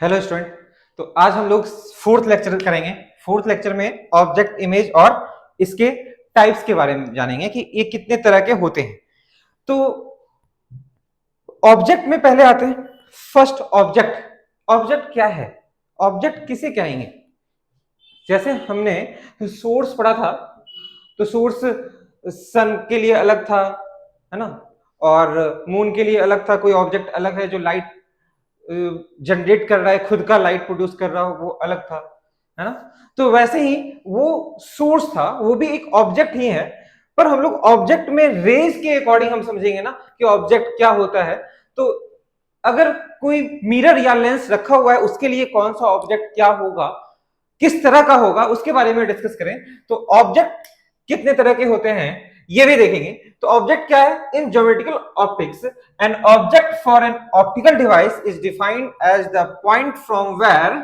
Hello student. तो आज हम लोग फोर्थ लेक्चर करेंगे। फोर्थ लेक्चर में ऑब्जेक्ट, इमेज और इसके टाइप्स के बारे में जानेंगे कि ये कितने तरह के होते हैं। तो ऑब्जेक्ट में पहले आते हैं। First object. ऑब्जेक्ट क्या है? ऑब्जेक्ट किसे कहेंगे? जैसे हमने सोर्स पढ़ा था, तो सोर्स सन के लिए अलग था, है ना, और मून के लिए अलग था। कोई ऑब्जेक्ट अलग है जो लाइट जनरेट कर रहा है, खुद का लाइट प्रोड्यूस कर रहा हो, वो अलग था, है ना। तो वैसे ही वो सोर्स था, वो भी एक ऑब्जेक्ट ही है। पर हम लोग ऑब्जेक्ट में रेज के अकॉर्डिंग हम समझेंगे ना कि ऑब्जेक्ट क्या होता है। तो अगर कोई मिरर या लेंस रखा हुआ है, उसके लिए कौन सा ऑब्जेक्ट क्या होगा, किस तरह का होगा, उसके बारे में डिस्कस करें। तो ऑब्जेक्ट कितने तरह के होते हैं ये भी देखेंगे। तो ऑब्जेक्ट क्या है? In geometrical optics an object for an optical device is defined as the point from where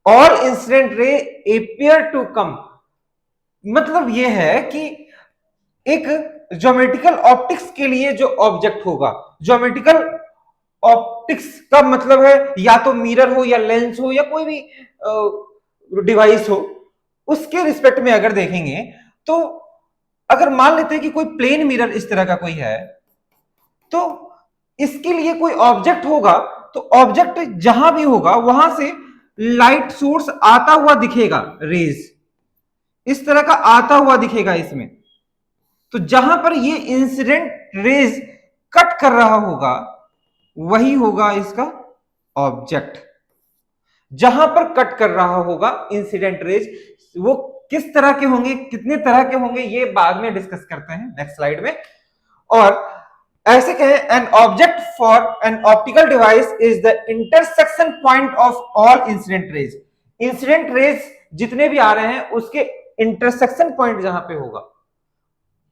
all incident ray appear to come. मतलब यह है कि एक ज्योमेट्रिकल ऑप्टिक्स के लिए जो ऑब्जेक्ट होगा, ज्योमेट्रिकल ऑप्टिक्स का मतलब है या तो मिरर हो या लेंस हो या कोई भी डिवाइस हो, उसके रिस्पेक्ट में अगर देखेंगे तो अगर मान लेते हैं कि कोई प्लेन मिरर इस तरह का कोई है, तो इसके लिए कोई ऑब्जेक्ट होगा। तो ऑब्जेक्ट जहां भी होगा वहां से लाइट सोर्स आता हुआ दिखेगा, रेज इस तरह का आता हुआ दिखेगा इसमें। तो जहां पर ये इंसिडेंट रेज कट कर रहा होगा वही होगा इसका ऑब्जेक्ट। जहां पर कट कर रहा होगा इंसिडेंट रेज, वो किस तरह के होंगे, कितने तरह के होंगे, ये बाद में डिस्कस करते हैं नेक्स्ट स्लाइड में। और ऐसे कहें, N object for an optical device is the intersection point of all incident rays. Incident raise जितने भी आ रहे हैं उसके इंटरसेक्शन पॉइंट जहां पे होगा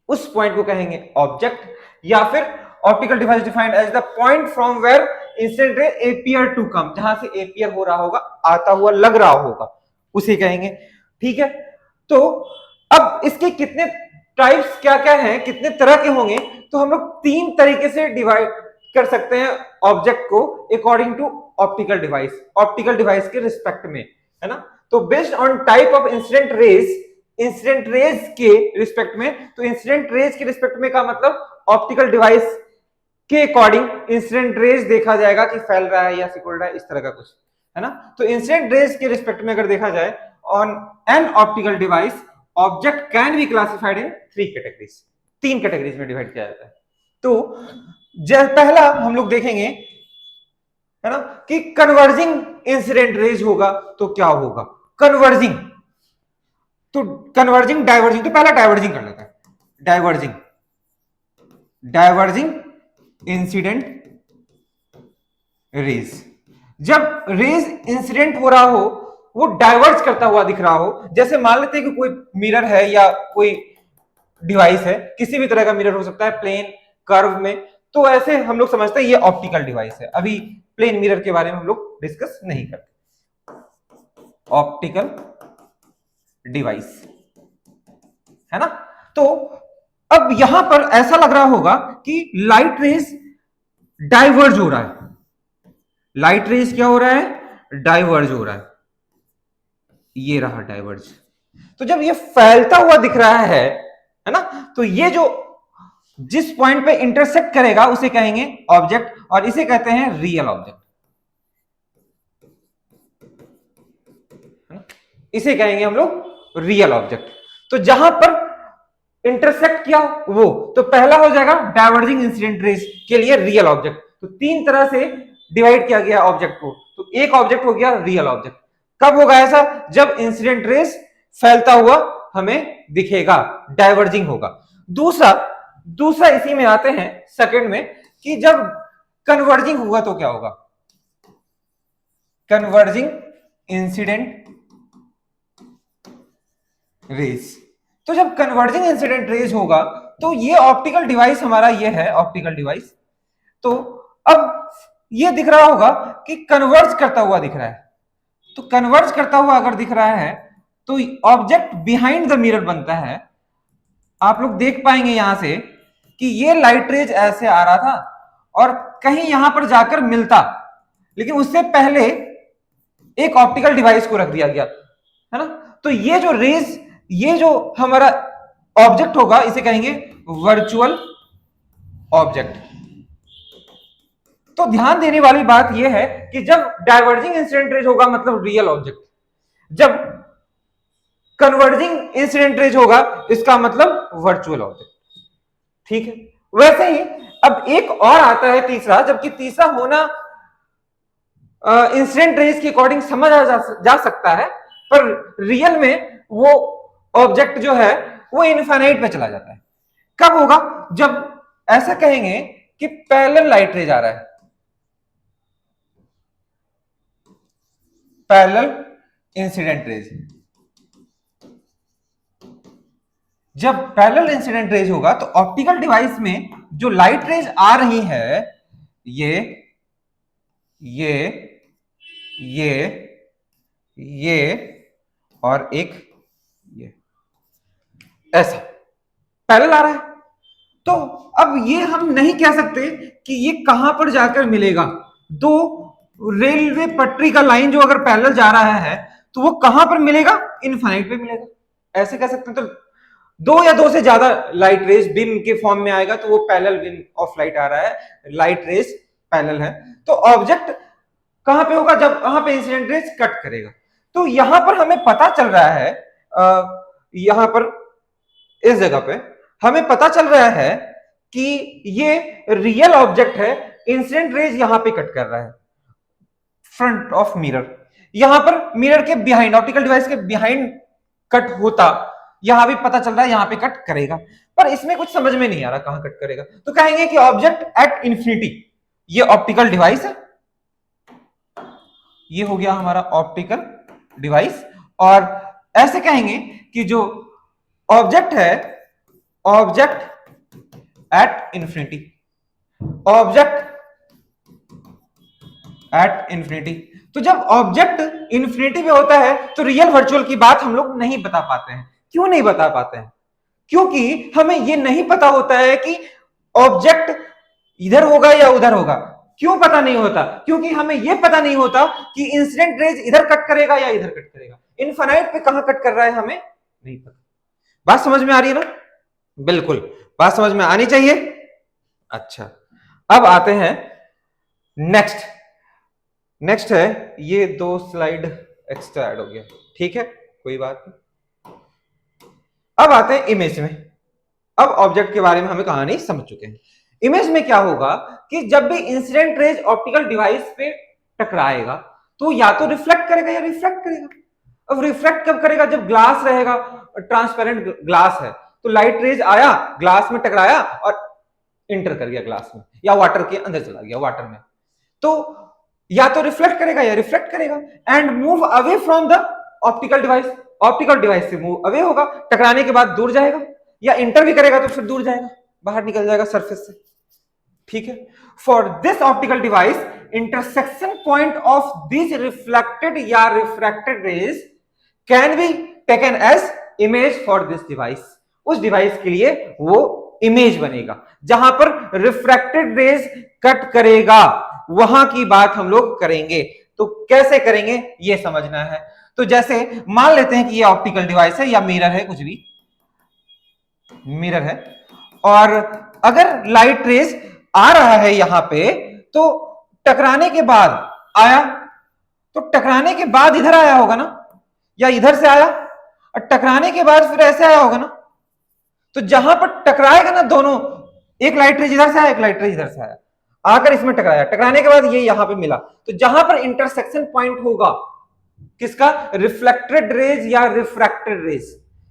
उस पॉइंट को कहेंगे ऑब्जेक्ट। या फिर optical device defined as the point from where incident ray appear to come, जहां से एपियर हो रहा होगा, आता हुआ लग रहा होगा, उसे कहेंगे। ठीक है। तो अब इसके कितने टाइप्स क्या क्या हैं, कितने तरह के होंगे, तो हम लोग तीन तरीके से डिवाइड कर सकते हैं ऑब्जेक्ट को according to optical device, optical device के रिस्पेक्ट में, है ना। तो based on type of incident rays, incident rays के रिस्पेक्ट में, तो इंसिडेंट रेज के रिस्पेक्ट में का मतलब ऑप्टिकल डिवाइस के अकॉर्डिंग इंसिडेंट रेज देखा जाएगा कि फैल रहा है या सिकुड़ रहा है, इस तरह का कुछ, है ना। तो इंसिडेंट रेज के रिस्पेक्ट में अगर देखा जाए on an optical device, object can be classified in three categories, तीन कैटेगरीज में डिवाइड किया जाता है। तो पहला हम लोग देखेंगे, है ना, कि कन्वर्जिंग इंसिडेंट रेज होगा तो क्या होगा। कन्वर्जिंग, तो कन्वर्जिंग, डाइवर्जिंग, तो पहला डाइवर्जिंग कर लेते हैं। डाइवर्जिंग, डाइवर्जिंग इंसिडेंट रेज, जब रेज इंसिडेंट हो रहा हो, वो डाइवर्ज करता हुआ दिख रहा हो। जैसे मान लेते हैं कि कोई मिरर है या कोई डिवाइस है, किसी भी तरह का मिरर हो सकता है, प्लेन, कर्व में, तो ऐसे हम लोग समझते हैं ये ऑप्टिकल डिवाइस है। अभी प्लेन मिरर के बारे में हम लोग डिस्कस नहीं करते। ऑप्टिकल डिवाइस, है ना। तो अब यहां पर ऐसा लग रहा होगा कि लाइट रेज डाइवर्ज हो रहा है। लाइट रेज क्या हो रहा है? डाइवर्ज हो रहा है। ये रहा डाइवर्ज। तो जब ये फैलता हुआ दिख रहा है ना, तो ये जो जिस पॉइंट पे इंटरसेक्ट करेगा उसे कहेंगे ऑब्जेक्ट, और इसे कहते हैं रियल ऑब्जेक्ट, इसे कहेंगे हम लोग रियल ऑब्जेक्ट। तो जहां पर इंटरसेक्ट किया वो, तो पहला हो जाएगा डाइवर्जिंग इंसिडेंट रेज के लिए रियल ऑब्जेक्ट। तो तीन तरह से डिवाइड किया गया ऑब्जेक्ट को। तो एक ऑब्जेक्ट हो गया रियल ऑब्जेक्ट। कब होगा ऐसा? जब इंसिडेंट रेज फैलता हुआ हमें दिखेगा, डाइवर्जिंग होगा। दूसरा, दूसरा इसी में आते हैं सेकंड में, कि जब कन्वर्जिंग हुआ तो क्या होगा। कन्वर्जिंग इंसिडेंट रेज, तो जब कन्वर्जिंग इंसिडेंट रेज होगा तो ये ऑप्टिकल डिवाइस हमारा ये है ऑप्टिकल डिवाइस। तो अब ये दिख रहा होगा कि कन्वर्ज करता हुआ दिख रहा है। तो कन्वर्ज करता हुआ अगर दिख रहा है तो ऑब्जेक्ट बिहाइंड द मिरर बनता है। आप लोग देख पाएंगे यहां से कि ये लाइट रेज ऐसे आ रहा था और कहीं यहां पर जाकर मिलता, लेकिन उससे पहले एक ऑप्टिकल डिवाइस को रख दिया गया, है ना। तो ये जो रेज, ये जो हमारा ऑब्जेक्ट होगा इसे कहेंगे वर्चुअल ऑब्जेक्ट। तो ध्यान देने वाली बात यह है कि जब डाइवर्जिंग इंसिडेंट रेज होगा मतलब रियल ऑब्जेक्ट, जब कन्वर्जिंग इंसिडेंट रेज होगा इसका मतलब वर्चुअल ऑब्जेक्ट। ठीक है, वैसे ही अब एक और आता है तीसरा, जबकि तीसरा होना इंसिडेंट रेज के अकॉर्डिंग समझा जा सकता है, पर रियल में वो ऑब्जेक्ट जो है वो इनफाइनाइट में चला जाता है। कब होगा? जब ऐसा कहेंगे कि पैरेलल लाइट रेज आ रहा है, पैरेलल इंसिडेंट रेज। जब पैरेलल इंसिडेंट रेज होगा तो ऑप्टिकल डिवाइस में जो लाइट रेज आ रही है, ये ये ये ये और एक ये, ऐसा पैरेलल आ रहा है। तो अब ये हम नहीं कह सकते कि ये कहां पर जाकर मिलेगा। दो रेलवे पटरी का लाइन जो अगर पैरेलल जा रहा है तो वो कहां पर मिलेगा? इनफाइनाइट पे मिलेगा, ऐसे कह सकते हैं। तो दो या दो से ज्यादा लाइट रेज बीम के फॉर्म में आएगा तो वो पैरेलल बीम ऑफ लाइट आ रहा है, लाइट रेज पैरेलल है। तो ऑब्जेक्ट कहां पे होगा? जब वहां पे इंसिडेंट रेज कट करेगा। तो यहां पर हमें पता चल रहा है, यहां पर इस जगह पे हमें पता चल रहा है कि ये रियल ऑब्जेक्ट है, इंसिडेंट रेज यहां पे कट कर रहा है फ्रंट ऑफ मिरर। यहां पर मिरर के बिहाइंड, ऑप्टिकल डिवाइस के बिहाइंड कट होता, यहां भी पता चल रहा है यहां पे कट करेगा, पर इसमें कुछ समझ में नहीं आ रहा कहां कट करेगा। तो कहेंगे कि ऑब्जेक्ट एट इंफिनिटी, ये ऑप्टिकल डिवाइस है, ये हो गया हमारा ऑप्टिकल डिवाइस। और ऐसे कहेंगे कि जो ऑब्जेक्ट है, object at infinity, object at infinity. तो जब ऑब्जेक्ट इंफिनिटी में होता है तो रियल वर्चुअल की बात हम लोग नहीं बता पाते हैं। क्यों नहीं बता पाते हैं? क्योंकि हमें यह नहीं पता होता है कि ऑब्जेक्ट इधर होगा या उधर होगा। क्यों पता नहीं होता? क्योंकि हमें यह पता नहीं होता कि इंसिडेंट रेज इधर कट करेगा या इधर कट करेगा, इनफाइनाइट पे कहां कट कर रहा है हमें नहीं पता। बात समझ में आ रही है ना? बिल्कुल, बात समझ में आनी चाहिए। अच्छा, अब आते हैं नेक्स्ट। नेक्स्ट है, ये 2 स्लाइड एक्स्ट्रा ऐड हो गया, ठीक है, कोई बात नहीं। अब आते हैं इमेज में। अब ऑब्जेक्ट के बारे में हमें कहानी समझ चुके हैं। इमेज में क्या होगा कि जब भी इंसिडेंट रेज ऑप्टिकल डिवाइस पे टकराएगा तो या तो रिफ्लेक्ट करेगा या रिफ्रैक्ट करेगा। अब रिफ्लेक्ट कब करेगा? जब ग्लास रहेगा, ट्रांसपेरेंट ग्लास है, तो लाइट रेज आया, ग्लास में टकराया और इंटर कर गया ग्लास में, या वाटर के अंदर चला गया वाटर में, तो या तो रिफ्लेक्ट करेगा या रिफ्रैक्ट करेगा and move away from the optical device. Optical device से मूव अवे होगा, टकराने के बाद दूर जाएगा, या इंटर भी करेगा तो फिर दूर जाएगा, बाहर निकल जाएगा सरफेस से, ठीक है। For this optical device intersection point of this reflected या refracted rays can be taken as image for this device. उस डिवाइस के लिए वो इमेज बनेगा। जहां पर रिफ्रैक्टेड रेज कट करेगा वहां की बात हम लोग करेंगे। तो कैसे करेंगे ये समझना है। तो जैसे मान लेते हैं कि ये ऑप्टिकल डिवाइस है या मिरर है, कुछ भी मिरर है, और अगर लाइट रेज आ रहा है यहां पे, तो टकराने के बाद आया, तो टकराने के बाद इधर आया होगा ना, या इधर से आया और टकराने के बाद फिर ऐसे आया होगा ना। तो जहां पर टकराएगा ना दोनों, एक लाइट रेज इधर से आया, एक लाइट रेज इधर से आया, आकर इसमें टकराया, टकराने के बाद ये यहां पे मिला, तो जहां पर इंटरसेक्शन पॉइंट होगा किसका? रिफ्लेक्टेड रेज या रिफ्रैक्टेड रेज,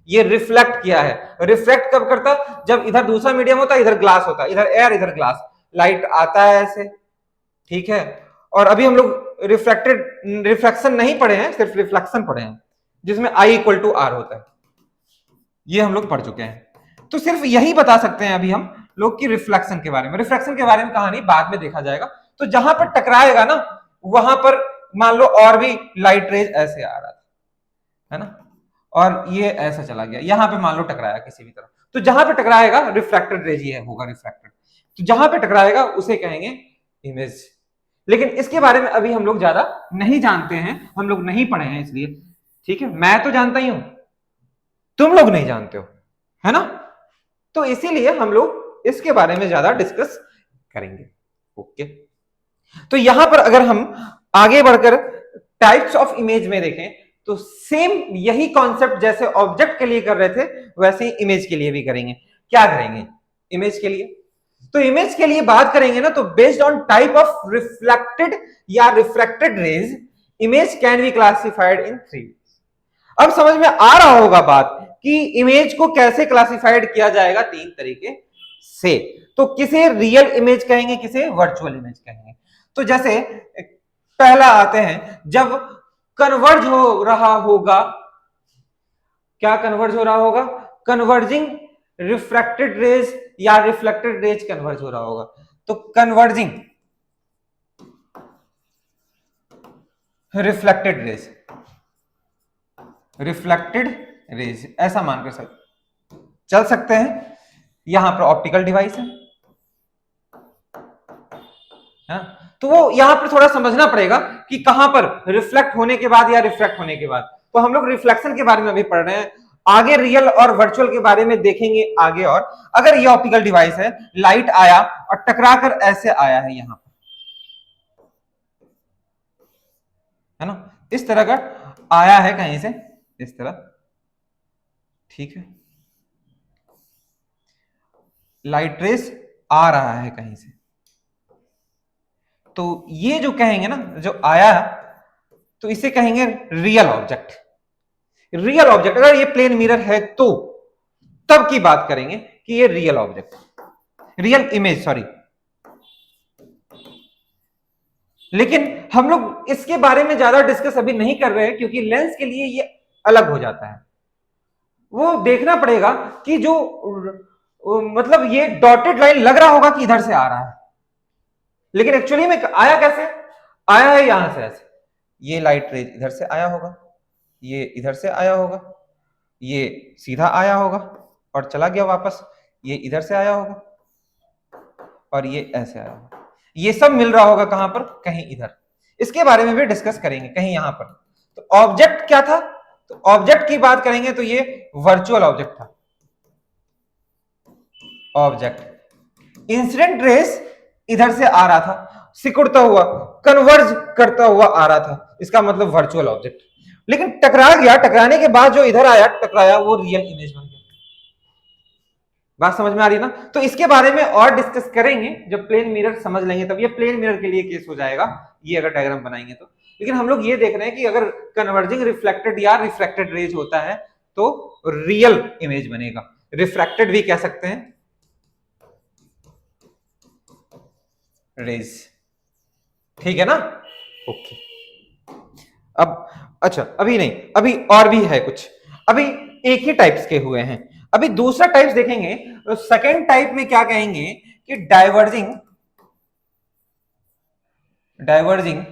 ये रिफ्लेक्ट किया है। रिफ्लेक्ट कब करता? जब इधर दूसरा मीडियम होता, इधर ग्लास होता, इधर एयर इधर ग्लास, लाइट आता है ऐसे, ठीक है। और अभी हम लोग रिफ्लेक्शन नहीं पढ़े हैं, सिर्फ रिफ्लेक्शन पढ़े हैं, जिसमें I = R होता है, ये हम लोग पढ़ चुके हैं। तो सिर्फ यही बता सकते हैं अभी हम लोग की रिफ्लेक्शन के बारे में। रिफ्लेक्शन के बारे में कहानी बाद में देखा जाएगा। तो जहां पर टकराएगा ना वहां पर मान लो और भी लाइट रेज ऐसे आ रहा था, है ना, और ये ऐसा चला गया, यहां पे मान लो टकराया किसी भी तरह, तो जहां पे टकराएगा रिफ्रैक्टेड रेज ये होगा, रिफ्रैक्टेड। तो जहां पे टकराएगा उसे कहेंगे इमेज, लेकिन इसके बारे में अभी हम लोग ज्यादा नहीं जानते हैं, हम लोग नहीं पढ़े हैं इसलिए। ठीक है, मैं तो जानता ही हूं, तुम लोग नहीं जानते हो, है ना? तो इसीलिए हम लोग इसके बारे में ज्यादा डिस्कस करेंगे। ओके, तो यहां पर अगर हम आगे बढ़कर टाइप्स ऑफ इमेज में देखें तो सेम यही कॉन्सेप्ट जैसे ऑब्जेक्ट के लिए कर रहे थे वैसे ही इमेज के लिए भी करेंगे। क्या करेंगे इमेज के लिए? तो इमेज के लिए बात करेंगे ना, तो based on type of reflected या refracted rays, image can be classified in three. अब समझ में आ रहा होगा बात कि इमेज को कैसे क्लासिफाइड किया जाएगा, तीन तरीके से। तो किसे रियल इमेज कहेंगे, किसे वर्चुअल इमेज कहेंगे। तो जैसे पहला आते हैं, जब कन्वर्ज हो रहा होगा, क्या कन्वर्ज हो रहा होगा? कन्वर्जिंग रिफ्रैक्टेड रेज या रिफ्लेक्टेड रेज कन्वर्ज हो रहा होगा। तो converging reflected raise, reflected raise ऐसा मानकर चल सकते हैं। यहां पर ऑप्टिकल डिवाइस है, तो वो यहां पर थोड़ा समझना पड़ेगा कि कहां पर रिफ्लेक्ट होने के बाद या रिफ्रैक्ट होने के बाद। तो हम लोग रिफ्लेक्शन के बारे में अभी पढ़ रहे हैं, आगे रियल और वर्चुअल के बारे में देखेंगे आगे। और अगर ये ऑप्टिकल डिवाइस है, लाइट आया और टकरा कर ऐसे आया है यहां पर, है ना, इस तरह का आया है कहीं से, इस तरह, ठीक है, लाइट रेस आ रहा है कहीं से, तो ये जो कहेंगे ना, जो आया तो इसे कहेंगे रियल ऑब्जेक्ट। रियल ऑब्जेक्ट अगर ये प्लेन मिरर है तो तब की बात करेंगे कि ये real object, real image, sorry. लेकिन हम लोग इसके बारे में ज्यादा डिस्कस अभी नहीं कर रहे हैं क्योंकि लेंस के लिए ये अलग हो जाता है। वो देखना पड़ेगा कि जो मतलब ये डॉटेड लाइन लग रहा होगा कि इधर से आ रहा है, लेकिन एक्चुअली में आया कैसे? आया है यहां से ऐसे, ये लाइट रेज इधर से आया होगा, ये इधर से आया होगा, ये सीधा आया होगा और चला गया वापस, ये इधर से आया होगा और ये ऐसे आया होगा। ये सब मिल रहा होगा कहां पर? कहीं इधर। इसके बारे में भी डिस्कस करेंगे कहीं यहां पर। तो ऑब्जेक्ट क्या था? तो ऑब्जेक्ट की बात करेंगे तो ये वर्चुअल ऑब्जेक्ट था। ऑब्जेक्ट इंसिडेंट रेस इधर से आ रहा था, सिकुड़ता हुआ, कन्वर्ज करता हुआ आ रहा था, इसका मतलब वर्चुअल ऑब्जेक्ट। लेकिन टकरा गया, टकराने के बाद जो इधर आया, टकराया, वो रियल इमेज बन गया। बात समझ में आ रही है ना? तो इसके बारे में और डिस्कस करेंगे जब प्लेन मिरर समझ लेंगे, तब ये प्लेन मिरर के लिए केस हो जाएगा, ये अगर डायग्राम बनाएंगे तो। लेकिन हम लोग ये देख रहे हैं कि अगर कन्वर्जिंग रिफ्लेक्टेड या रिफ्रैक्टेड रेज होता है तो रियल इमेज बनेगा। रिफ्रैक्टेड भी कह सकते हैं रेज, ठीक है ना? ओके। अब अच्छा, अभी नहीं, अभी और भी है कुछ, अभी एक ही टाइप्स के हुए हैं, अभी दूसरा टाइप्स देखेंगे। तो सेकेंड टाइप में क्या कहेंगे कि डाइवर्जिंग, डाइवर्जिंग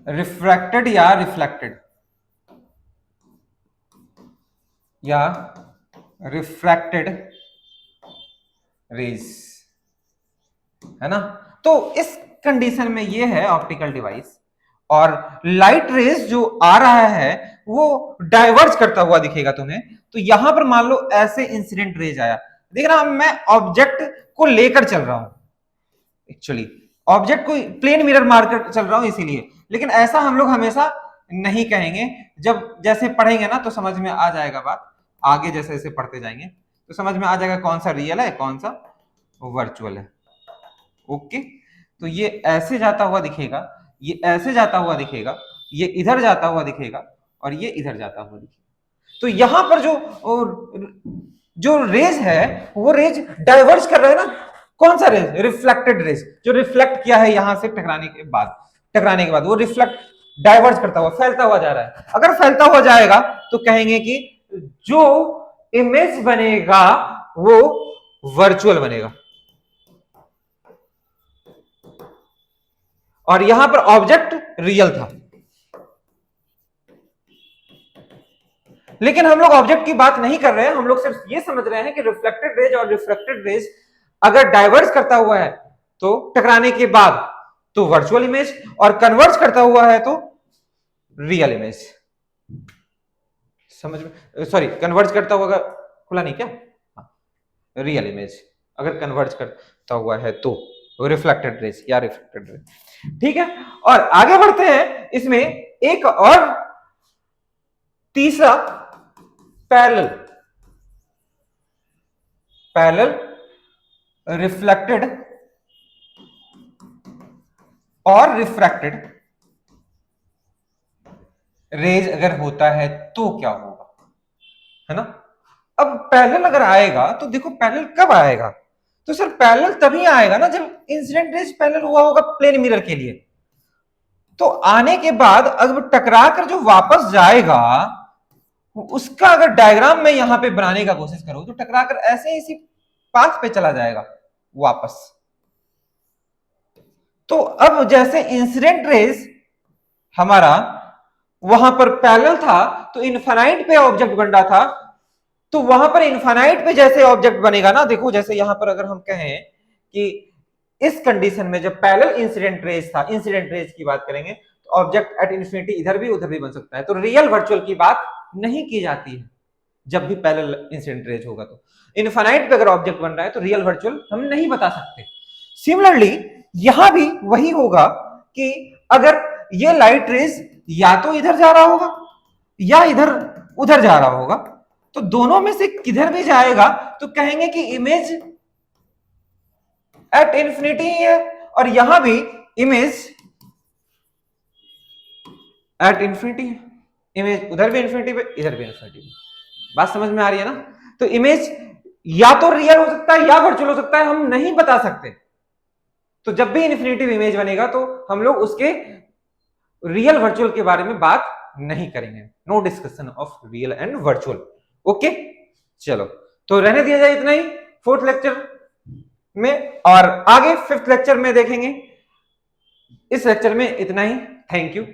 रिफ्रैक्टेड या रिफ्लेक्टेड या रिफ्रैक्टेड रेज, है ना? तो इस कंडीशन में ये है ऑप्टिकल डिवाइस, और लाइट रेज जो आ रहा है वो डाइवर्ज करता हुआ दिखेगा तुम्हें। तो यहां पर मान लो ऐसे इंसिडेंट रेज आया, देख रहा मैं ऑब्जेक्ट को लेकर चल रहा हूं, एक्चुअली ऑब्जेक्ट को प्लेन मिरर मारकर चल रहा हूं इसीलिए। लेकिन ऐसा हम लोग हमेशा नहीं कहेंगे, जब जैसे पढ़ेंगे ना तो समझ में आ जाएगा बात, आगे जैसे जैसे पढ़ते जाएंगे तो समझ में आ जाएगा कौन सा रियल है कौन सा वर्चुअल है। ओके, तो ये ऐसे जाता हुआ दिखेगा, ये ऐसे जाता हुआ दिखेगा, ये इधर जाता हुआ दिखेगा और ये इधर जाता हुआ दिखेगा। तो यहां पर जो रेज है वो रेज डाइवर्ज कर रहा है ना। कौन सा रेज? रिफ्लेक्टेड रेज, जो रिफ्लेक्ट किया है यहां से टकराने के बाद वो रिफ्लेक्ट डाइवर्ज करता हुआ फैलता हुआ जा रहा है। अगर फैलता हुआ जाएगा तो कहेंगे कि जो इमेज बनेगा वो वर्चुअल बनेगा, और यहां पर ऑब्जेक्ट रियल था। लेकिन हम लोग ऑब्जेक्ट की बात नहीं कर रहे हैं, हम लोग सिर्फ ये समझ रहे हैं कि रिफ्लेक्टेड रेज और रिफ्रैक्टेड रेज अगर डाइवर्स करता हुआ है तो टकराने के बाद तो वर्चुअल इमेज, और कन्वर्ज करता हुआ है तो रियल इमेज। समझ में, सॉरी, कन्वर्ज करता हुआ, खुला नहीं क्या, रियल इमेज अगर कन्वर्ज करता हुआ है तो रिफ्लेक्टेड रेज या रिफ्रैक्टेड रेज। ठीक है, और आगे बढ़ते हैं, इसमें एक और तीसरा पैरेलल, रिफ्लेक्टेड और रिफ्रैक्टेड रेज अगर होता है तो क्या होगा, है ना। अब पैरेलल अगर आएगा तो देखो पैरेलल कब आएगा, तो सर पैरेलल तभी आएगा ना जब इंसिडेंट रेज पैरेलल हुआ होगा प्लेन मिरर के लिए। तो आने के बाद अब टकरा कर जो वापस जाएगा उसका अगर डायग्राम में यहां पे बनाने का कोशिश करो तो टकरा कर ऐसे ही इसी पाथ पे चला जाएगा वापस। तो अब जैसे इंसिडेंट रेज हमारा वहां पर पैरेलल था तो इनफाइनाइट पे ऑब्जेक्ट बन रहा था, तो वहां पर इनफाइनाइट पे जैसे ऑब्जेक्ट बनेगा ना, देखो जैसे यहां पर अगर हम कहें कि इस कंडीशन में जब पैरेलल इंसिडेंट रेज था, इंसिडेंट रेज की बात करेंगे तो ऑब्जेक्ट एट इन्फिनिटी इधर भी उधर भी बन सकता है, तो रियल वर्चुअल की बात नहीं की जाती है जब भी पैरेलल इंसिडेंट रेज होगा। तो इनफाइनाइट पे अगर ऑब्जेक्ट बन रहा है तो रियल वर्चुअल हम नहीं बता सकते। सिमिलरली यहां भी वही होगा कि अगर ये लाइट रेज या तो इधर जा रहा होगा या इधर उधर जा रहा होगा, तो दोनों में से किधर भी जाएगा तो कहेंगे कि इमेज एट इंफिनिटी ही है, और यहां भी इमेज एट इंफिनिटी है, इमेज उधर भी इंफिनिटी पे इधर भी इंफिनिटी पे। बात समझ में आ रही है ना। तो इमेज या तो रियल हो सकता है या वर्चुअल हो सकता है, हम नहीं बता सकते। तो जब भी इन्फिनिटिव इमेज बनेगा तो हम लोग उसके रियल वर्चुअल के बारे में बात नहीं करेंगे, no discussion of real and virtual. Okay, चलो तो रहने दिया जाए इतना ही फोर्थ लेक्चर में, और आगे फिफ्थ लेक्चर में देखेंगे। इस लेक्चर में इतना ही, थैंक यू।